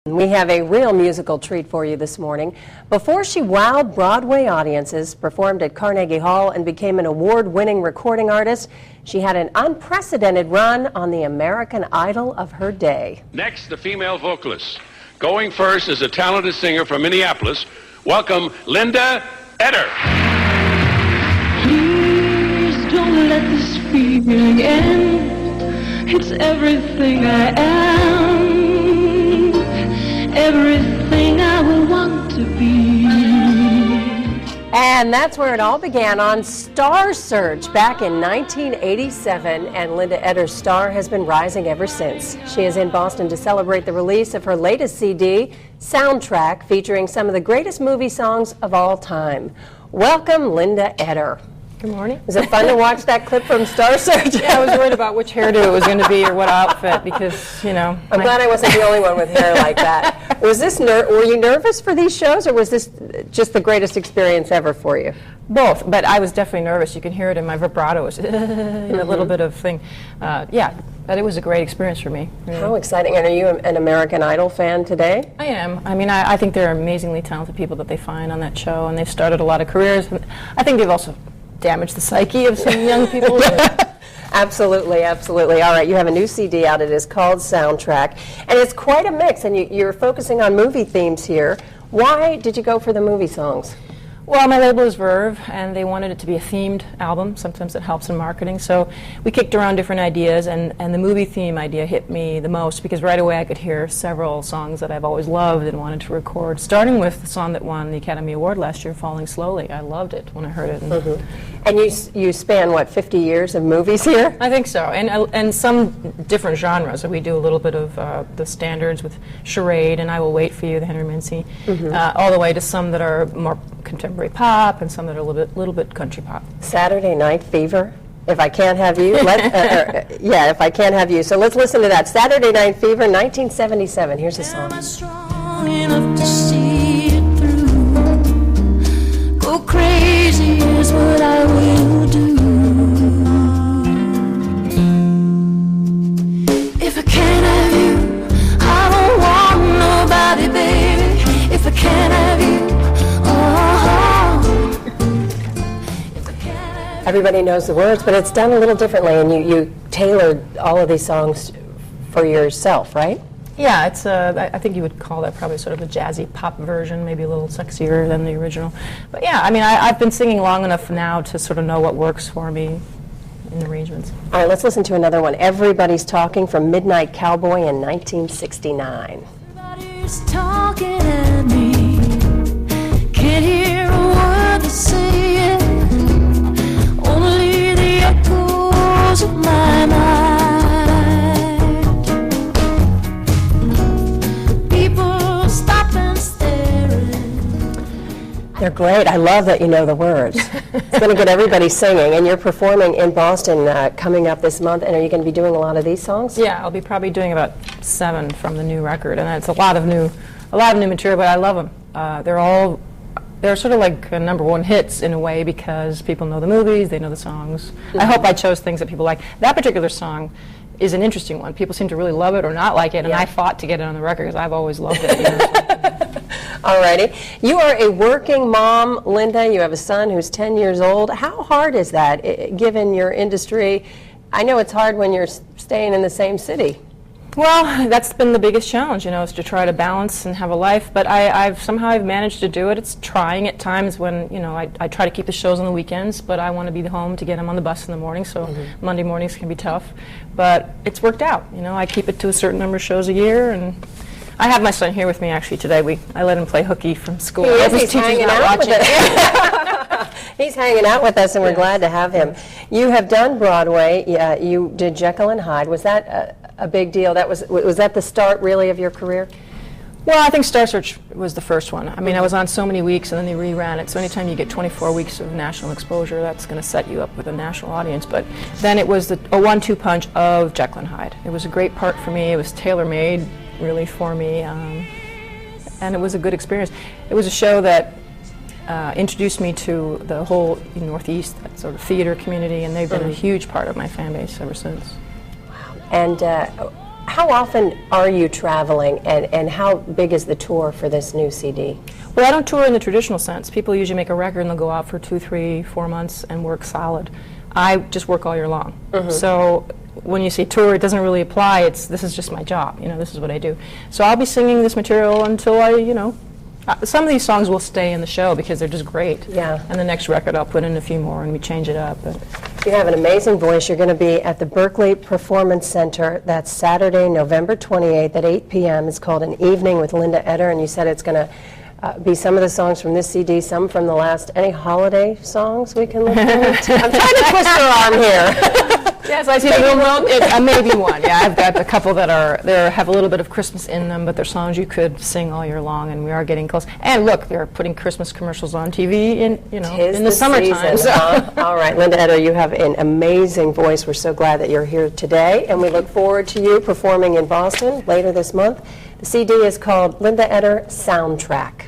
We have a real musical treat for you this morning. Before she wowed Broadway audiences, performed at Carnegie Hall, and became an award-winning recording artist, she had an unprecedented run on the American Idol of her day. Next, the female vocalist. Going first is a talented singer from Minneapolis. Welcome, Linda Eder. Please don't let this feeling end. It's everything I am. Everything I will want to be. And that's where it all began, on Star Search back in 1987, and Linda Eder's star has been rising ever since. She is in Boston to celebrate the release of her latest CD, Soundtrack, featuring some of the greatest movie songs of all time. Welcome, Linda Eder. Good morning. Was it fun to watch that clip from Star Search? Yeah, I was worried about which hairdo it was going to be or what outfit because, you know. I'm glad I wasn't the only one with hair like that. Was this were you nervous for these shows, or was this just the greatest experience ever for you? Both, but I was definitely nervous. You can hear it in my vibrato. It was a little bit of thing. Yeah, but it was a great experience for me. Really. How exciting. And are you an American Idol fan today? I am. I mean, I think they're amazingly talented people that they find on that show, and they've started a lot of careers. And I think they've also damaged the psyche of some young people. Absolutely, absolutely. All right, you have a new CD out. It is called Soundtrack, and it's quite a mix, and you're focusing on movie themes here. Why did you go for the movie songs? Well, my label is Verve, and they wanted it to be a themed album. Sometimes it helps in marketing. So we kicked around different ideas, and the movie theme idea hit me the most because right away I could hear several songs that I've always loved and wanted to record, starting with the song that won the Academy Award last year, Falling Slowly. I loved it when I heard it. And you span, what, 50 years of movies here? I think so, and some different genres. So we do a little bit of the standards with Charade and I Will Wait for You, the Henry Mancini, all the way to some that are more contemporary pop and some that are a little bit country pop. Saturday Night Fever. If I Can't Have You. Yeah, If I Can't Have You. So let's listen to that. Saturday Night Fever, 1977. Here's the song. Am I strong enough to see it through? Go crazy is what I will do. If I can't have you, I don't want nobody, baby. If I can't have you, Everybody knows the words, but it's done a little differently, and you tailored all of these songs for yourself, right? Yeah, it's I think you would call that probably sort of a jazzy pop version, maybe a little sexier than the original. But yeah, I mean, I've been singing long enough now to sort of know what works for me in the arrangements. All right, let's listen to another one. Everybody's Talking from Midnight Cowboy in 1969. Everybody's talking at me. Can't hear a word they're saying. Only the echoes of my mind. People stop and staring. They're great. I love that you know the words. It's going to get everybody singing, and you're performing in Boston coming up this month. And are you going to be doing a lot of these songs? Yeah, I'll be probably doing about 7 from the new record, and it's a lot of new material. But I love them. They're sort of like #1 hits in a way because people know the movies, they know the songs. I hope I chose things that people like. That particular song is an interesting one. People seem to really love it or not like it, and I fought to get it on the record because I've always loved it. You know, All righty. You are a working mom, Linda. You have a son who's 10 years old. How hard is that, given your industry? I know it's hard when you're staying in the same city. Well, that's been the biggest challenge, you know, is to try to balance and have a life. But I've somehow managed to do it. It's trying at times when, you know, I try to keep the shows on the weekends, but I want to be home to get them on the bus in the morning, so Monday mornings can be tough. But it's worked out, you know. I keep it to a certain number of shows a year, and I have my son here with me actually today. I let him play hooky from school. He's hanging out with us. He's hanging out with us, and we're glad to have him. You have done Broadway. You did Jekyll and Hyde. Was that a big deal? Was that the start, really, of your career? Well, I think Star Search was the first one. I mean, I was on so many weeks, and then they reran it. So anytime you get 24 weeks of national exposure, that's going to set you up with a national audience. But then it was a 1-2 punch of Jekyll and Hyde. It was a great part for me. It was tailor-made, really, for me. And it was a good experience. It was a show that introduced me to the whole Northeast, that sort of theater community, and they've been a huge part of my fan base ever since. And How often are you traveling, and how big is the tour for this new CD? Well, I don't tour in the traditional sense. People usually make a record and they'll go out for 2, 3, 4 months and work solid. I just work all year long. So when you say tour, it doesn't really apply. This is just my job. This is what I do. So I'll be singing this material until some of these songs will stay in the show because they're just great. Yeah. And the next record I'll put in a few more and we change it up. But you have an amazing voice. You're going to be at the Berkeley Performance Center. That's Saturday, November 28th at 8 p.m. It's called An Evening with Linda Eder, and you said it's going to be some of the songs from this CD, some from the last. Any holiday songs we can look forward to? I'm trying to twist your arm here. Yes, I see. Maybe one. Yeah, I've got a couple that have a little bit of Christmas in them, but they're songs you could sing all year long, and we are getting close. And look, they're putting Christmas commercials on TV in the summertime. So. All right, Linda Eder, you have an amazing voice. We're so glad that you're here today, and we look forward to you performing in Boston later this month. The CD is called Linda Eder Soundtrack.